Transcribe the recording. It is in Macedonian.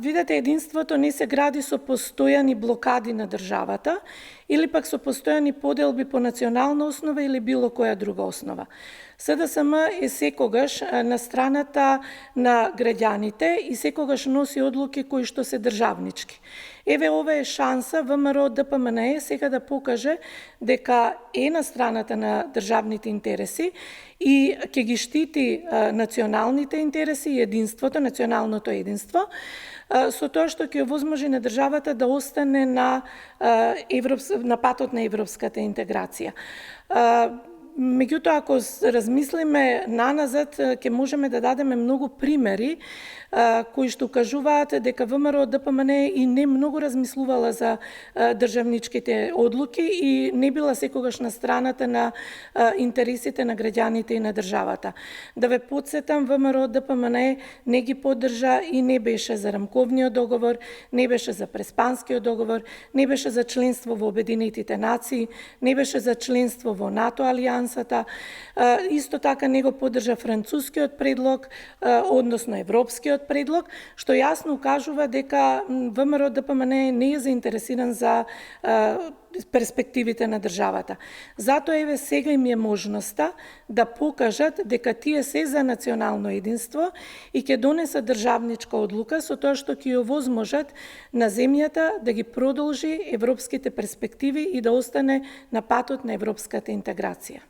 Видете, единството не се гради со постојани блокади на државата или пак со постојани поделби по национална основа или било која друга основа. СДСМ е секогаш на страната на граѓаните и секогаш носи одлуки кои што се државнички. Еве, ова е шанса ВМРО ДПМНЕ сега да покаже дека е на страната на државните интереси и ќе ги штити националните интереси и единството, националното единство, со тоа што ќе овозможи на државата да остане на патот на европската интеграција. Меѓутоа, ако размислиме наназад, ќе можеме да дадеме многу примери кои што укажуваат дека ВМРО ДПМНЕ и не многу размислувала за државничките одлуки и не била секогаш на страната на интересите на граѓаните и на државата. Да ве потсетам, ВМРО ДПМНЕ не ги поддржа и не беше за рамковниот договор, не беше за Преспанскиот договор, не беше за членство во Обединетите нации, не беше за членство во НАТО алијансата. Исто така не го поддржа францускиот предлог, односно европскиот предлог, што јасно укажува дека ВМРО ДПМНЕ не е заинтересиран за перспективите на државата. Затоа еве сега им е можноста да покажат дека тие се за национално единство и ќе донесат државничка одлука со тоа што ќе овозможат на земјата да ги продолжи европските перспективи и да остане на патот на европската интеграција.